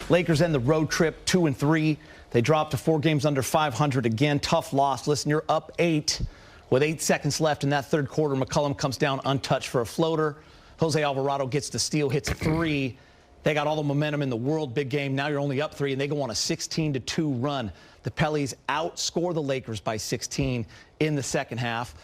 Lakers end the road trip 2-3. They drop to 4 games under 500 again. Tough loss. Listen, you're up 8 with 8 seconds left in that third quarter. McCollum comes down untouched for a floater. Jose Alvarado gets the steal, hits a 3. They got all the momentum in the world. Big game. Now you're only up 3, and they go on a 16-2 run. The Pellies outscore the Lakers by 16 in the second half.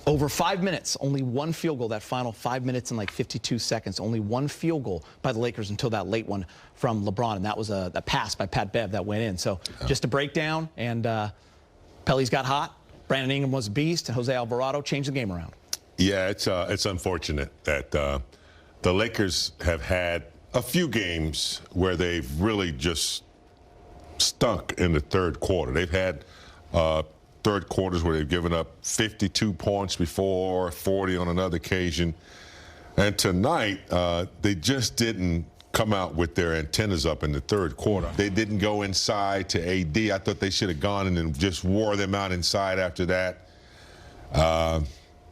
Over 5 minutes, only one field goal, that final 5 minutes and like 52 seconds, only one field goal by the Lakers until that late one from LeBron, and that was a pass by Pat Bev that went in. So just a breakdown, and Pellies got hot. Brandon Ingram was a beast, and Jose Alvarado changed the game around. Yeah, it's unfortunate that the Lakers have had a few games where they've really just stunk in the third quarter. They've had third quarters where they've given up 52 points before, 40 on another occasion. And tonight, they just didn't come out with their antennas up in the third quarter. They didn't go inside to AD. I thought they should have gone in and just wore them out inside after that.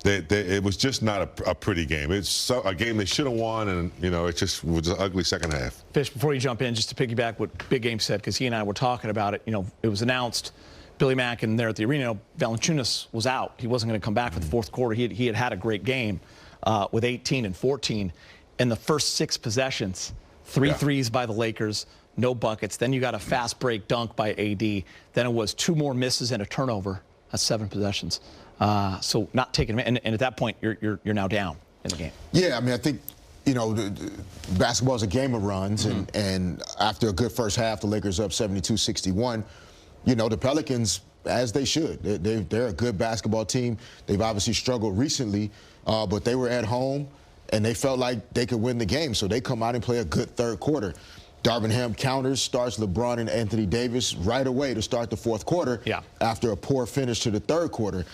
It was just not a pretty game. It's a game they should have won, and, you know, it just was an ugly second half. Fish, before you jump in, just to piggyback what Big Game said, because he and I were talking about it, you know, it was announced Billy Mack and there at the arena, Valanciunas was out. He wasn't going to come back for the fourth quarter. He had a great game with 18 and 14. In the first 6 possessions, 3 threes by the Lakers, no buckets. Then you got a fast break dunk by AD. Then it was 2 more misses and a turnover. That's 7 possessions. So not taking and at that point, you're now down in the game. Yeah, I mean, I think, you know, basketball is a game of runs, and after a good first half, the Lakers up 72-61. You know, the Pelicans, as they should, they're a good basketball team. They've obviously struggled recently, but they were at home, and they felt like they could win the game. So they come out and play a good third quarter. Darvin Ham counters, starts LeBron and Anthony Davis right away to start the fourth quarter after a poor finish to the third quarter.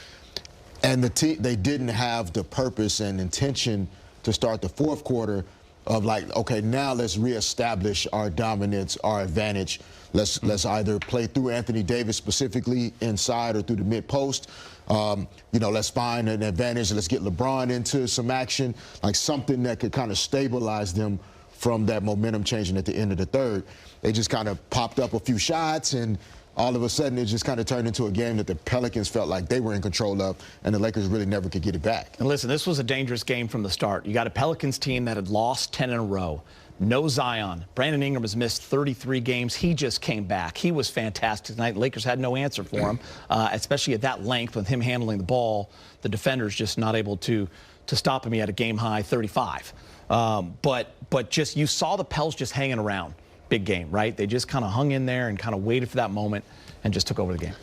And the team, they didn't have the purpose and intention to start the fourth quarter of like, okay, now let's reestablish our dominance, our advantage. Let's either play through Anthony Davis specifically inside or through the mid-post. You know, let's find an advantage. Let's get LeBron into some action, like something that could kind of stabilize them from that momentum changing at the end of the third. They just kind of popped up a few shots, and all of a sudden it just kind of turned into a game that the Pelicans felt like they were in control of, and the Lakers really never could get it back. And listen, this was a dangerous game from the start. You got a Pelicans team that had lost 10 in a row. No Zion. Brandon Ingram has missed 33 games. He just came back. He was fantastic tonight. Lakers had no answer for him, especially at that length with him handling the ball. The defenders just not able to stop him. He had a game-high 35. But just you saw the Pels just hanging around. Big game, right? They just kind of hung in there and kind of waited for that moment and just took over the game.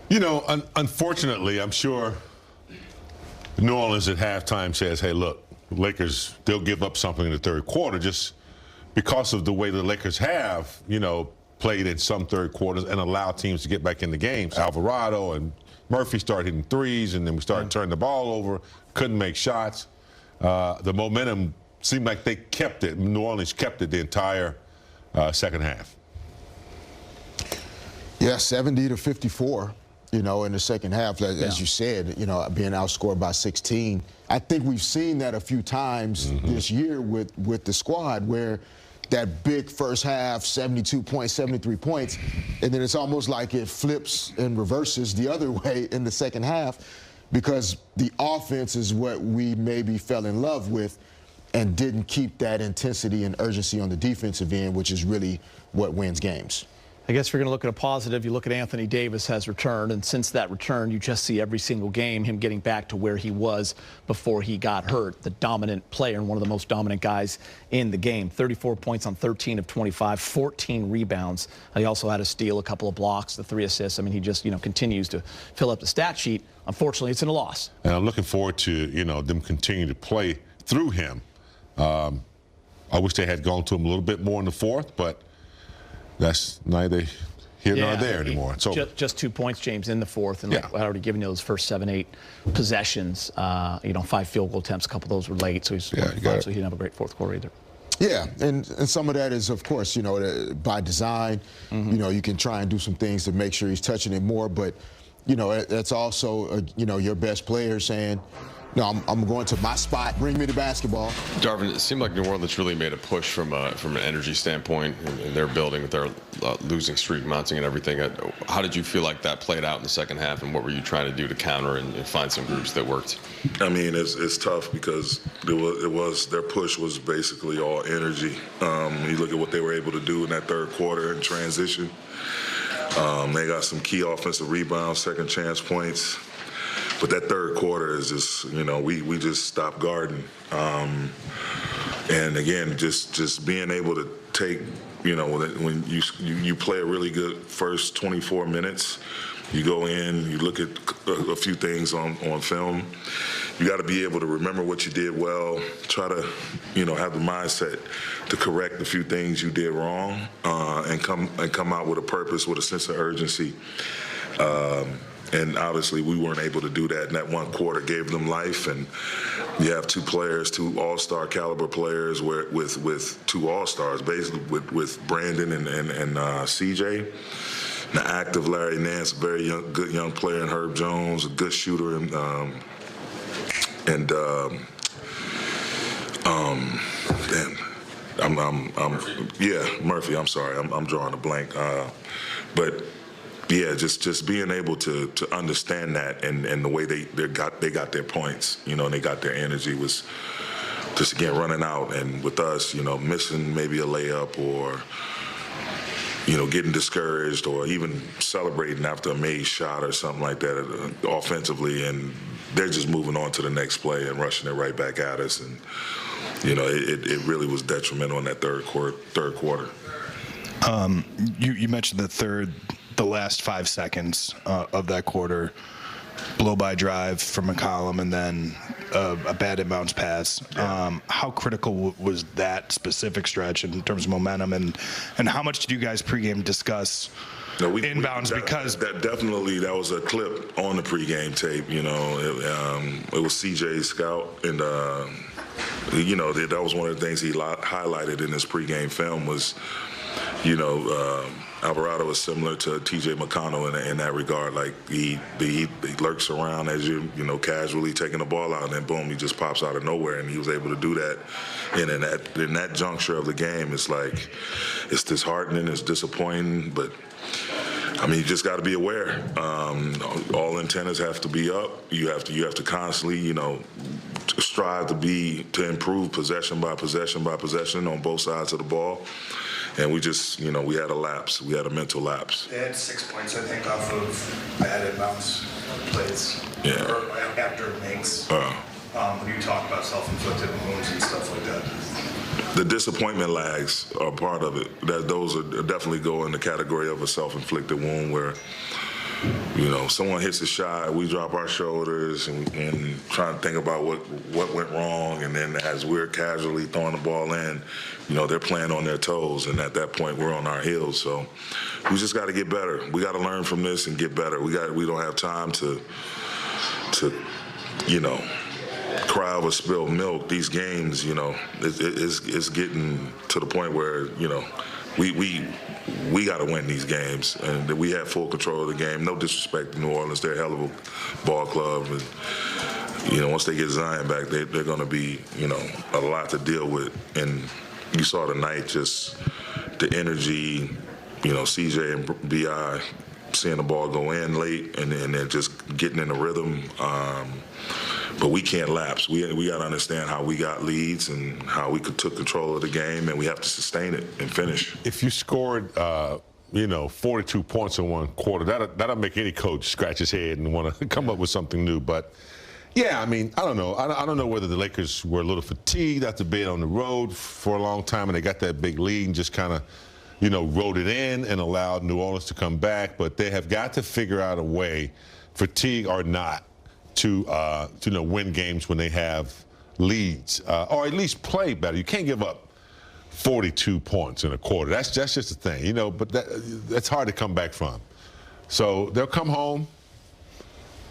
You know, unfortunately, I'm sure New Orleans at halftime says, hey, look, Lakers, they'll give up something in the third quarter just because of the way the Lakers have, you know, played in some third quarters and allow teams to get back in the games. Alvarado and Murphy started hitting threes, and then we started turning the ball over, couldn't make shots. The momentum seemed like they kept it. New Orleans kept it the entire second half. Yeah, 70-54, you know, in the second half, as you said, you know, being outscored by 16. I think we've seen that a few times this year with the squad, where that big first half, 72 points, 73 points, and then it's almost like it flips and reverses the other way in the second half, because the offense is what we maybe fell in love with and didn't keep that intensity and urgency on the defensive end, which is really what wins games. I guess if you're going to look at a positive, you look at Anthony Davis has returned, and since that return, you just see every single game him getting back to where he was before he got hurt, the dominant player and one of the most dominant guys in the game. 34 points on 13 of 25, 14 rebounds. He also had a steal, a couple of blocks, the 3 assists. I mean, he just, you know, continues to fill up the stat sheet. Unfortunately, it's in a loss. And I'm looking forward to, you know, them continuing to play through him. I wish they had gone to him a little bit more in the fourth, but that's neither here nor there anymore. So just 2 points, James, in the fourth, and like I already given you those first 7-8 possessions. You know, 5 field goal attempts, a couple of those were late, so so he didn't have a great fourth quarter either. Yeah, and some of that is, of course, you know, by design. You know, you can try and do some things to make sure he's touching it more, but you know, that's also you know, your best player saying, No, I'm going to my spot. Bring me the basketball. Darvin, it seemed like New Orleans really made a push from an energy standpoint in their building with their losing streak mounting and everything. How did you feel like that played out in the second half, and what were you trying to do to counter and find some groups that worked? I mean, it's tough because their push was basically all energy. You look at what they were able to do in that third quarter in transition. They got some key offensive rebounds, second chance points. But that third quarter is just, we just stopped guarding. And again, just being able to take, when you play a really good first 24 minutes, you go in, you look at a few things on film. You got to be able to remember what you did well, try to, have the mindset to correct a few things you did wrong, and come out with a purpose, with a sense of urgency. And obviously, we weren't able to do that. And that one quarter gave them life. And you have two all-star caliber players with two all-stars, basically with Brandon and CJ. The active Larry Nance, a very good young player, and Herb Jones, a good shooter, Murphy. I'm sorry, I'm drawing a blank, but. Yeah, just being able to understand that and the way they got their points, and they got their energy was just, again, running out. And with us, missing maybe a layup or, getting discouraged or even celebrating after a made shot or something like that offensively, and they're just moving on to the next play and rushing it right back at us. And, it really was detrimental in that third quarter. You mentioned the last 5 seconds of that quarter, blow-by drive from McCollum, and then a bad inbounds pass. Yeah. How critical was that specific stretch in terms of momentum, and how much did you guys pregame discuss inbounds? Because that was a clip on the pregame tape. It was CJ's scout, and that was one of the things he highlighted in his pregame film was, Alvarado is similar to T.J. McConnell in that regard. Like he lurks around as you casually taking the ball out, and then boom, he just pops out of nowhere, and he was able to do that. And in that juncture of the game, it's disheartening, it's disappointing, but I mean, you just got to be aware. All antennas have to be up. You have to constantly, strive to improve possession by possession by possession on both sides of the ball. And we just, we had a lapse. We had a mental lapse. They had 6 points, I think, off of bad inbounds plays. Yeah. Or after makes. When you talk about self-inflicted wounds and stuff like that. The disappointment lags are part of it. Those are definitely go in the category of a self-inflicted wound where, someone hits a shot, we drop our shoulders and try to think about what went wrong, and then as we're casually throwing the ball in, they're playing on their toes, and at that point we're on our heels. So we just got to get better. We got to learn from this and get better. We don't have time to cry over spilled milk. These games, it's getting to the point where we got to win these games, and we have full control of the game. No disrespect to New Orleans, they're a hell of a ball club, and once they get Zion back, they're going to be a lot to deal with. And you saw tonight just the energy, CJ and Bi seeing the ball go in late, and then just getting in the rhythm. But we can't lapse. We got to understand how we got leads and how we took control of the game, and we have to sustain it and finish. If you scored, 42 points in one quarter, that'll make any coach scratch his head and want to come up with something new. But yeah, I mean, I don't know. I don't know whether the Lakers were a little fatigued after being on the road for a long time, and they got that big lead and just kind of, rode it in and allowed New Orleans to come back. But they have got to figure out a way, fatigue or not, to win games when they have leads, or at least play better. You can't give up 42 points in a quarter. That's just a thing, but that's hard to come back from. So they'll come home.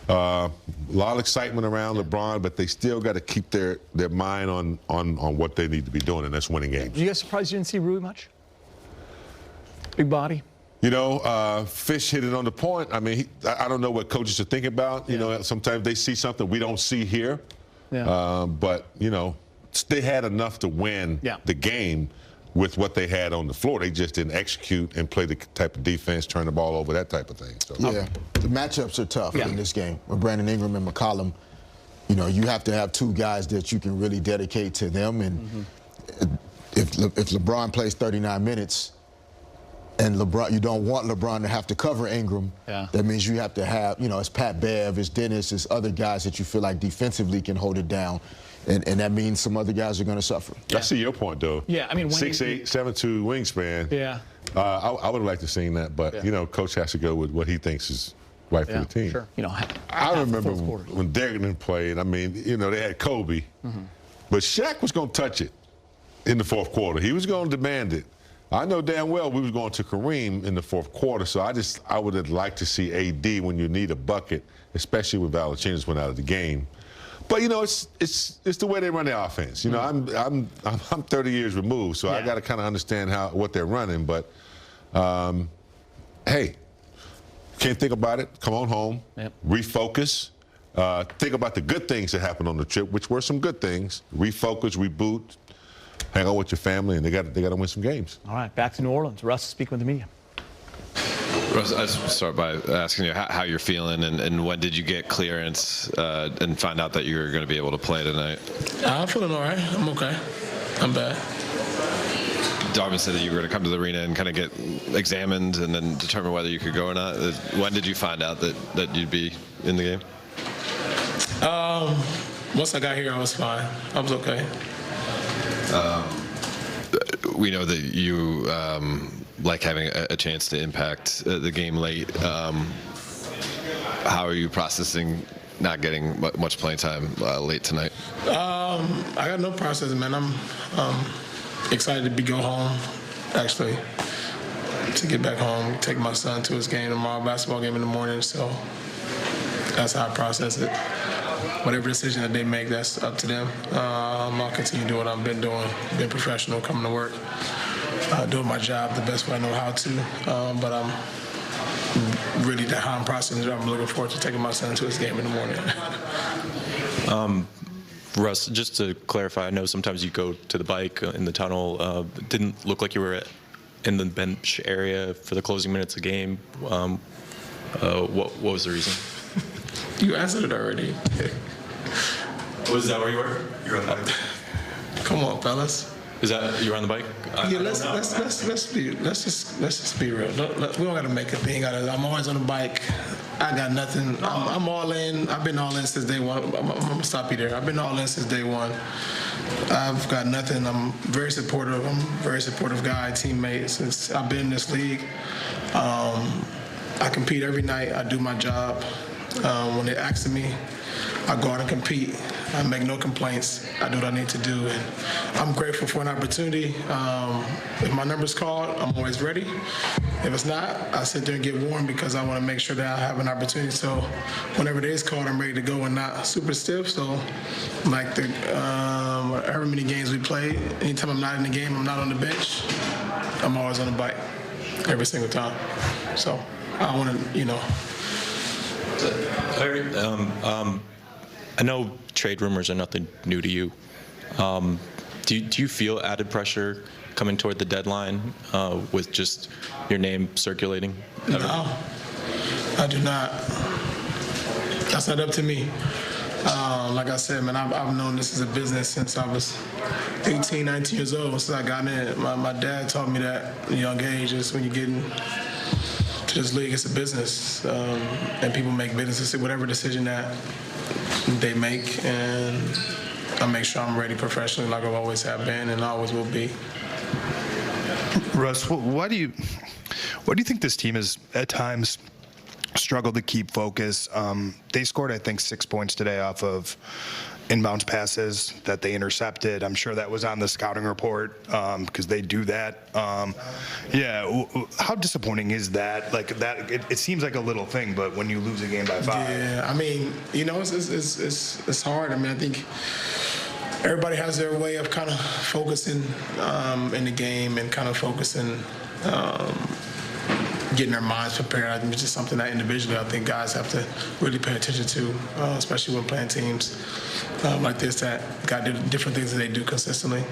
A lot of excitement around LeBron, but they still got to keep their mind on what they need to be doing, and that's winning games. You guys surprised you didn't see Rui much? Big body. Fish hit it on the point. I mean, I don't know what coaches are thinking about. Sometimes they see something we don't see here. Yeah. But, you know, they had enough to win the game with what they had on the floor. They just didn't execute and play the type of defense, turn the ball over, that type of thing. So. Yeah, the matchups are tough in this game. With Brandon Ingram and McCollum, you know, you have to have two guys that you can really dedicate to them. And if LeBron plays 39 minutes and you don't want LeBron to have to cover Ingram, that means you have to have, you know, it's Pat Bev, it's Dennis, it's other guys that you feel like defensively can hold it down. And that means some other guys are going to suffer. I see your point, though. Yeah, I mean, 6'8", 7'2" wingspan. Yeah. I would have liked to have seen that, but, you know, Coach has to go with what he thinks is right for the team. Sure. You know, I remember when Derrick played, I mean, you know, they had Kobe, but Shaq was going to touch it in the fourth quarter. He was going to demand it. I know damn well we was going to Kareem in the fourth quarter, so I would have liked to see AD when you need a bucket, especially when Valanciunas went out of the game. But you know, it's the way they run their offense. You know, I'm 30 years removed, so I got to kind of understand what they're running. But hey, can't think about it. Come on home, refocus. Think about the good things that happened on the trip, which were some good things. Refocus, reboot, hang out with your family, and they got to win some games. All right, back to New Orleans. Russ speaking with the media. Russ, I just start by asking you how you're feeling, and when did you get clearance and find out that you were going to be able to play tonight? I'm feeling all right. I'm okay. I'm bad. Darvin said that you were going to come to the arena and kind of get examined and then determine whether you could go or not. When did you find out that you'd be in the game? Once I got here, I was fine. I was okay. We know that you like having a chance to impact the game late. How are you processing not getting much playing time late tonight? I got no process, man. I'm excited to go home, actually, to get back home, take my son to his game tomorrow, basketball game in the morning. So that's how I process it. Whatever decision that they make, that's up to them. I'll continue doing what I've been doing, being professional, coming to work, doing my job the best way I know how to. But I'm really how I'm processing it. I'm looking forward to taking my son to his game in the morning. Russ, just to clarify, I know sometimes you go to the bike in the tunnel. Didn't look like you were in the bench area for the closing minutes of the game. What was the reason? You answered it already. Was that where you were? You were on the bike. Come on, fellas. Is that you were on the bike? Yeah, let's just be real. We don't gotta make a thing out of it. I'm always on the bike. I got nothing. I'm all in. I've been all in since day one. I'm gonna stop you there. I've been all in since day one. I've got nothing. I'm very supportive. I'm a very supportive guy, teammate. Since I've been in this league, I compete every night. I do my job. When they ask me, I go out and compete. I make no complaints. I do what I need to do, and I'm grateful for an opportunity. If my number's called, I'm always ready. If it's not, I sit there and get warm because I want to make sure that I have an opportunity. So whenever it is called, I'm ready to go and not super stiff. So like however many games we play, anytime I'm not in the game, I'm not on the bench, I'm always on the bike every single time. So I want to, you know. I know trade rumors are nothing new to you. Do you feel added pressure coming toward the deadline with just your name circulating? No, I do not. That's not up to me. Like I said, man, I've known this as a business since I was 18, 19 years old. Since I got in, my dad taught me that at a young age, is when you get into this league, it's a business, and people make business, whatever decision that they make, and I make sure I'm ready professionally like I always have been and always will be. Russ, why do you think this team has at times struggled to keep focus? They scored, I think, 6 points today off of inbounds passes that they intercepted. I'm sure that was on the scouting report because they do that. Yeah, how disappointing is that? Like that, it seems like a little thing, but when you lose a game by 5. Yeah, I mean, you know, it's hard. I mean, I think everybody has their way of kind of focusing in the game and kind of focusing getting their minds prepared. I think it's just something that individually I think guys have to really pay attention to, especially when playing teams like this that got different things that they do consistently.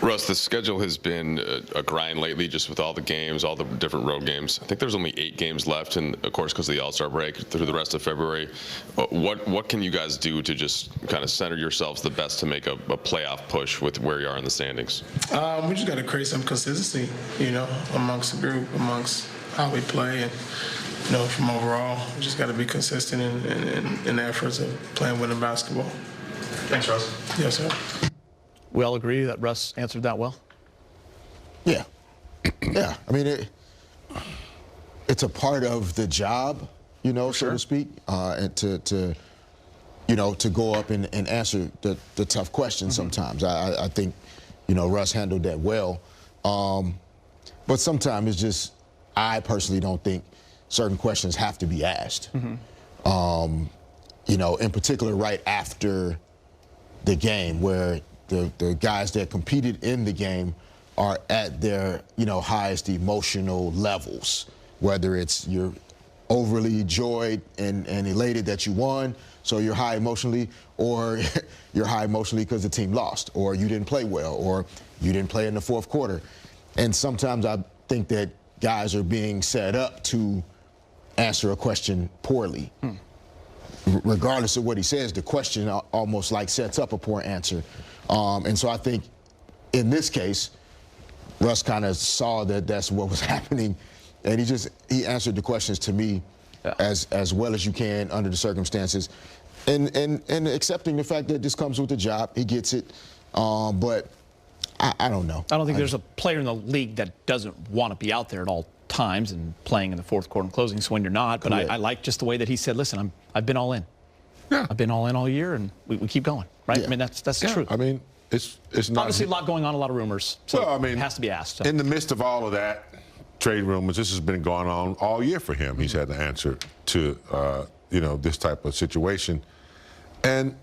Russ, the schedule has been a grind lately, just with all the games, all the different road games. I think there's only 8 games left, and of course, because of the All-Star break through the rest of February. What can you guys do to just kind of center yourselves the best to make a playoff push with where you are in the standings? We just got to create some consistency, amongst the group, amongst how we play, and from overall, we just got to be consistent in the efforts of playing winning basketball. Thanks, Russ. Yes, sir. We all agree that Russ answered that well? Yeah. Yeah. I mean, it's a part of the job, so to speak, and to go up and answer the tough questions sometimes. I think, Russ handled that well. But sometimes it's just, I personally don't think certain questions have to be asked. In particular right after the game where the guys that competed in the game are at their, highest emotional levels, whether it's you're overly joyed and elated that you won, so you're high emotionally, or you're high emotionally because the team lost, or you didn't play well, or you didn't play in the fourth quarter. And sometimes I think that guys are being set up to answer a question poorly. Regardless of what he says, the question almost like sets up a poor answer. And so I think in this case, Russ kind of saw that that's what was happening, and he answered the questions to me as well as you can under the circumstances, and accepting the fact that this comes with the job. He gets it, but I don't know. I don't think there's a player in the league that doesn't want to be out there at all times and playing in the fourth quarter and closing. So when you're not, but I like just the way that he said, "Listen, I've been all in. Yeah. I've been all in all year, and we keep going." Right? Yeah. I mean, that's the truth. I mean, it's not obviously a lot going on, a lot of rumors. So well, I mean, it has to be asked. So. In the midst of all of that, trade rumors, this has been going on all year for him. He's had to answer to this type of situation, and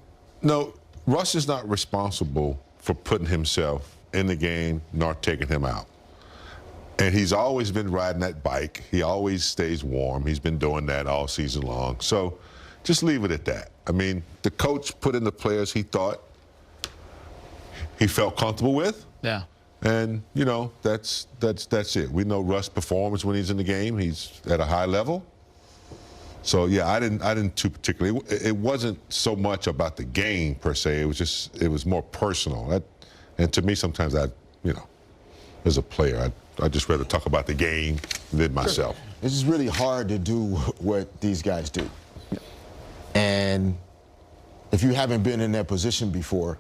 no, Russ is not responsible for putting himself in the game nor taking him out. And he's always been riding that bike. He always stays warm. He's been doing that all season long. So just leave it at that. I mean, the coach put in the players he thought he felt comfortable with. Yeah. And, that's it. We know Russ performs when he's in the game. He's at a high level. So, yeah, I didn't too particularly. It wasn't so much about the game, per se. It was more personal. And to me, sometimes as a player, I'd just rather talk about the game than myself. Sure. It's just really hard to do what these guys do. And if you haven't been in that position before,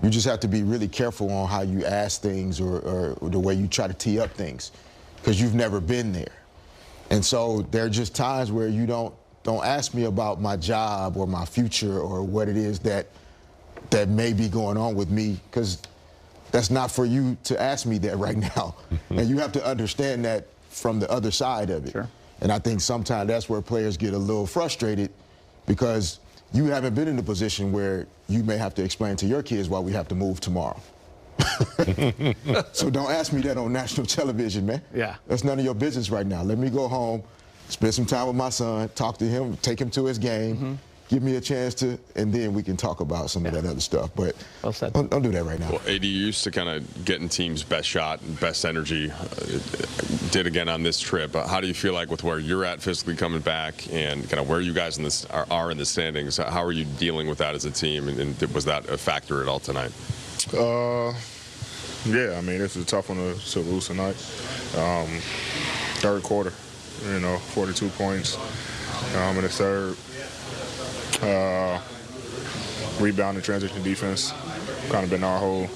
you just have to be really careful on how you ask things or the way you try to tee up things, because you've never been there. And so there are just times where you don't ask me about my job or my future or what it is that may be going on with me, because that's not for you to ask me that right now. And you have to understand that from the other side of it. Sure. And I think sometimes that's where players get a little frustrated, because you haven't been in a position where you may have to explain to your kids why we have to move tomorrow. So don't ask me that on national television, man. Yeah. That's none of your business right now. Let me go home, spend some time with my son, talk to him, take him to his game, give me a chance to, and then we can talk about some of that other stuff. But don't do that right now. Well, AD, you used to kind of getting teams' best shot and best energy. Did again on this trip. How do you feel like with where you're at physically coming back and kind of where you guys are in the standings? How are you dealing with that as a team, and was that a factor at all tonight? Yeah, I mean, this is a tough one to lose tonight. Third quarter, 42 points in the third. Rebound and transition defense kind of been our whole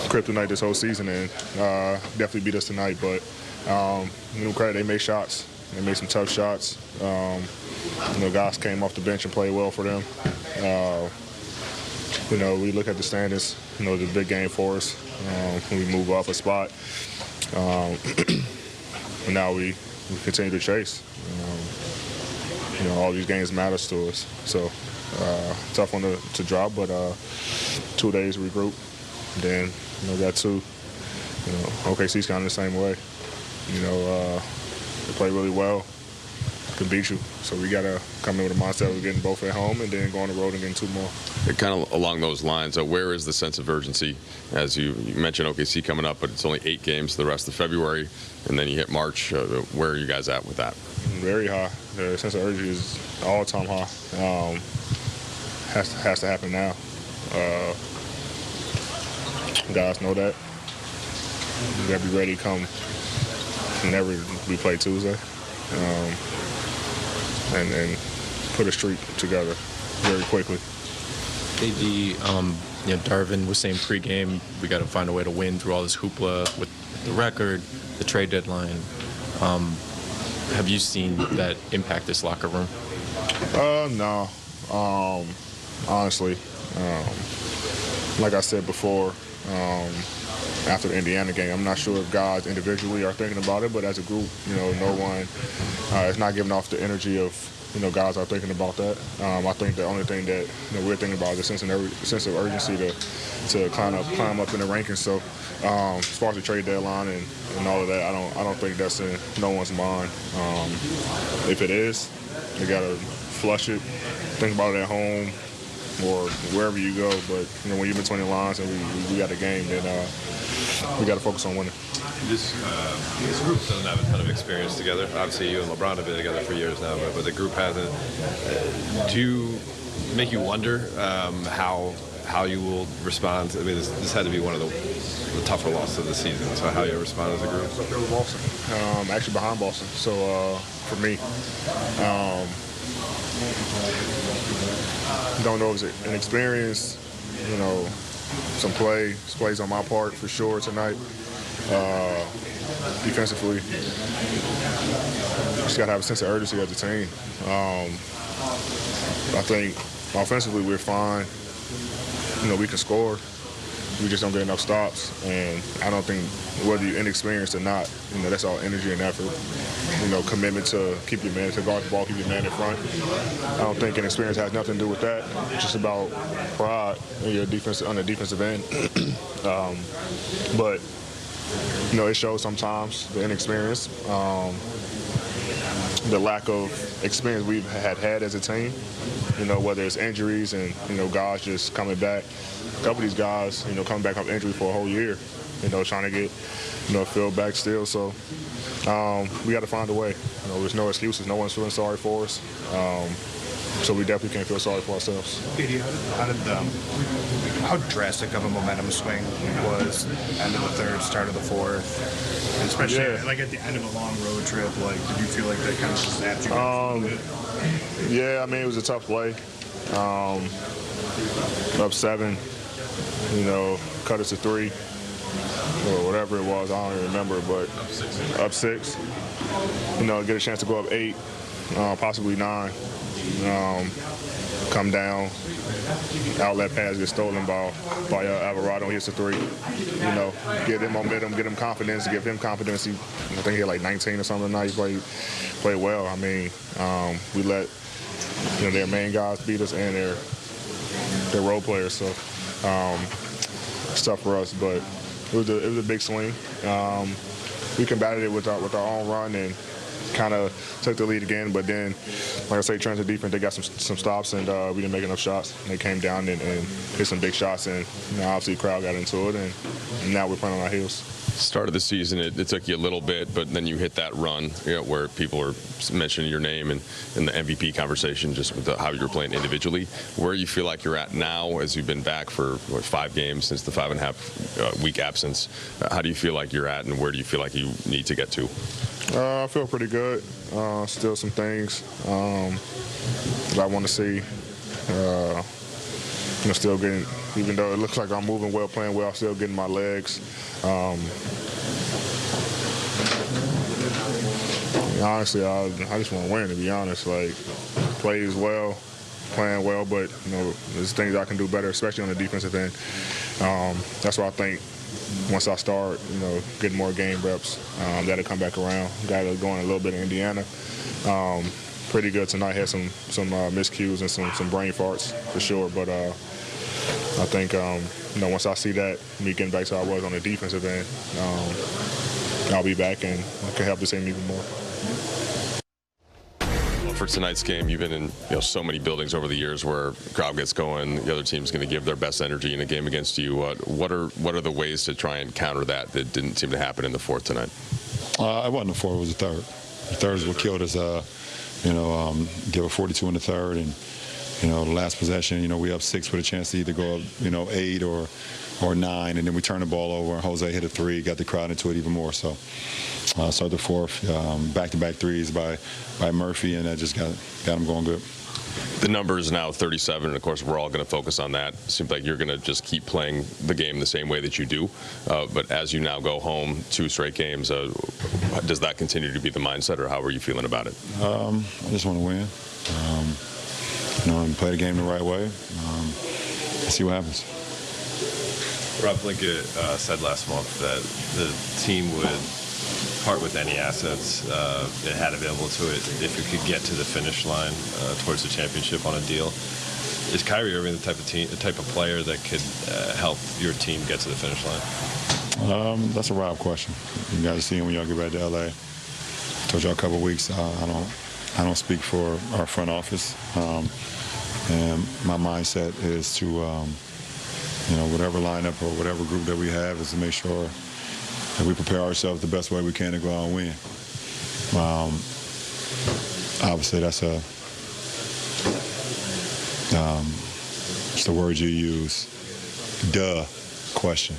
kryptonite this whole season, and definitely beat us tonight. But credit, they made shots. They made some tough shots. Guys came off the bench and played well for them. We look at the standings. It's a big game for us when we move off a spot. And now we continue to chase. All these games matters to us. So tough one to drop, but 2 days regroup. Then got two You know, OKC's kind of the same way. You know, they play really well, can beat you. So we got to come in with a mindset of getting both at home and then go on the road and getting 2 more. Kind of along those lines, where is the sense of urgency? As you mentioned OKC coming up, but it's only 8 games the rest of February, and then you hit March. Where are you guys at with that? Very high. The sense of urgency is all-time high. Has to happen now. Guys know that. We got to be ready come whenever we play Tuesday. And put a streak together very quickly. AD, you know, Darvin was saying pregame, we got to find a way to win through all this hoopla with the record, the trade deadline. Have you seen that impact this locker room? No. Honestly, like I said before, after the Indiana game, I'm not sure if guys individually are thinking about it, but as a group, you know, no one is not giving off the energy of, you know, guys are thinking about that. I think the only thing that, you know, we're thinking about is a sense of urgency to climb up in the rankings. So as far as the trade deadline and all of that, I don't think that's in no one's mind. If it is, you got to flush it, think about it at home or wherever you go. But, you know, when you're between the lines and we got a game, then we got to focus on winning. This group doesn't have a ton of experience together. Obviously, you and LeBron have been together for years now, but the group hasn't. Do you make you wonder how you will respond? I mean, this had to be one of the tougher losses of the season. So how you respond as a group? Up there with Boston, actually behind Boston. So for me, don't know if it's an experience, you know, some plays on my part for sure tonight. Defensively, just got to have a sense of urgency as a team. I think offensively we're fine. You know, we can score. We just don't get enough stops. And I don't think whether you're inexperienced or not, you know, that's all energy and effort. You know, commitment to keep your man, to guard the ball, keep your man in front. I don't think inexperience has nothing to do with that. It's just about pride on your defense, on the defensive end. But you know, it shows sometimes the inexperience, the lack of experience we've had as a team. You know, whether it's injuries and, you know, guys just coming back. A couple of these guys, you know, coming back off injury for a whole year, you know, trying to get, you know, filled back still. So we got to find a way. You know, there's no excuses. No one's feeling sorry for us. So we definitely can't feel sorry for ourselves. How drastic of a momentum swing was end of the third, start of the fourth, and especially like at the end of a long road trip? Like, did you feel like that kind of snapped you a bit? Yeah, I mean, it was a tough play. Up 7, you know, cut us to 3 or whatever it was. I don't even remember, but up 6. You know, get a chance to go up 8, possibly 9. Come down, outlet pass gets stolen by Alvarado, hits a 3. You know, give him momentum, give him confidence, give him confidence. I think he had like 19 or something tonight. He played well. I mean, we let, you know, their main guys beat us and their role players. So it's tough for us, but it was a big swing. We combated it with our own run and kind of took the lead again, but then, like I say, transit defense, they got some stops, and we didn't make enough shots. They came down and hit some big shots, and, you know, obviously the crowd got into it, and now we're playing on our heels. Start of the season, it took you a little bit, but then you hit that run, you know, where people are mentioning your name and in the MVP conversation, just with how you're playing individually. Where you feel like you're at now, as you've been back for 5 games since the 5.5 week absence? How do you feel like you're at, and where do you feel like you need to get to? I feel pretty good. Still some things that I want to see. You know, still getting, even though it looks like I'm moving well, playing well, I'm still getting my legs. Honestly, I just want to win, to be honest. Like, plays well, playing well, but, you know, there's things I can do better, especially on the defensive end. That's why I think once I start, you know, getting more game reps, that'll come back around. Got to go in a little bit in Indiana. Pretty good tonight. Had some miscues and some brain farts for sure, but I think once I see that, me getting back to how I was on the defensive end, I'll be back and I can help the team even more. For tonight's game, you've been in so many buildings over the years where the crowd gets going, the other team's going to give their best energy in a game against you. What are the ways to try and counter that didn't seem to happen in the fourth tonight? It wasn't the fourth, it was the third. The third is what killed us. Give a 42 in the third, and the last possession, we up 6 with a chance to either go up 8 or 9, and then we turned the ball over, and Jose hit a 3, got the crowd into it even more. So start the fourth, back-to-back threes by Murphy, and that just got him going good. The number is now 37, and of course we're all going to focus on that. Seems like you're going to just keep playing the game the same way that you do. But as you now go home 2 straight games, does that continue to be the mindset, or how are you feeling about it? I just want to win, and play the game the right way. See what happens. Rob Blinka said last month that the team would part with any assets it had available to it if it could get to the finish line towards the championship on a deal. Is Kyrie Irving the type of player that could help your team get to the finish line? That's a Rob question. You guys see him when y'all get back to LA. I told y'all a couple of weeks. I don't speak for our front office, and my mindset is to whatever lineup or whatever group that we have is to make sure that we prepare ourselves the best way we can to go out and win. Obviously, that's it's the word you use, duh question,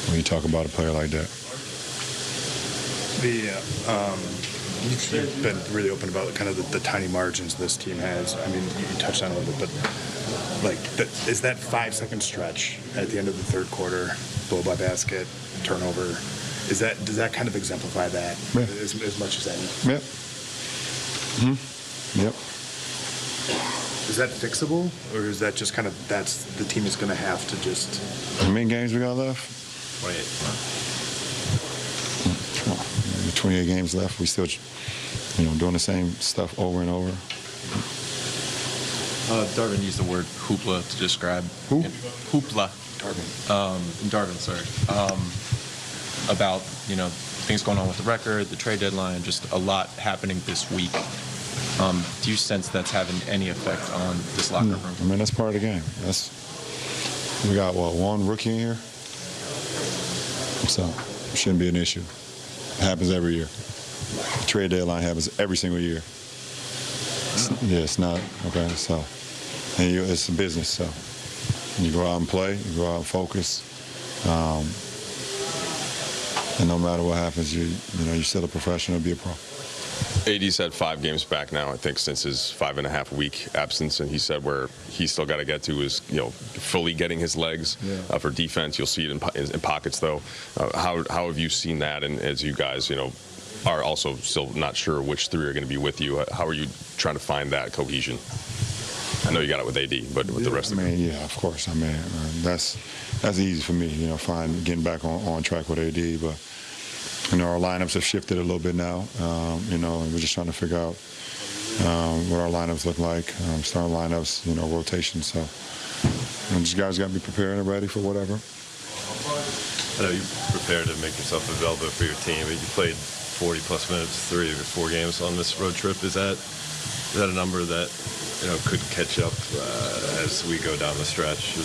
when you talk about a player like that. You've been really open about kind of the tiny margins this team has. I mean, you touched on it a little bit, but is that 5-second stretch at the end of the third quarter, blow by basket, turnover, does that kind of exemplify that as much as any? Yep. Yep. Is that fixable, or is that just kind of that's the team is going to have to just? How many games we got left? 28 games left. We still, doing the same stuff over and over. Darvin used the word hoopla to describe. Who? Hoopla. Darvin, sorry. About, things going on with the record, the trade deadline, just a lot happening this week. Do you sense that's having any effect on this locker room? I mean, that's part of the game. We got, one rookie in here? So, it shouldn't be an issue. It happens every year. The trade deadline happens every single year. It's not, okay, so. And it's a business, so. You go out and play, you go out and focus. And no matter what happens, you're still a professional, be a pro. AD's had 5 games back now, I think, since his 5.5-week absence, and he said where he's still got to get to is, fully getting his legs for defense. You'll see it in pockets, though. How have you seen that? And as you guys, are also still not sure which 3 are going to be with you, how are you trying to find that cohesion? I know you got it with AD, but with the rest of it. Yeah, of course. I mean, that's easy for me, getting back on track with AD, but. Our lineups have shifted a little bit now, and we're just trying to figure out what our lineups look like, starting lineups, rotation. So, just guys got to be prepared and ready for whatever. I know you prepared to make yourself available for your team, but you played 40-plus minutes, 3 of your 4 games on this road trip. Is that a number that could catch up as we go down the stretch?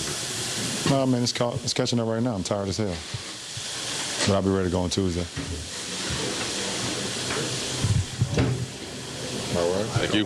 No, I mean, it's catching up right now. I'm tired as hell. But I'll be ready to go on Tuesday. All right. Thank you.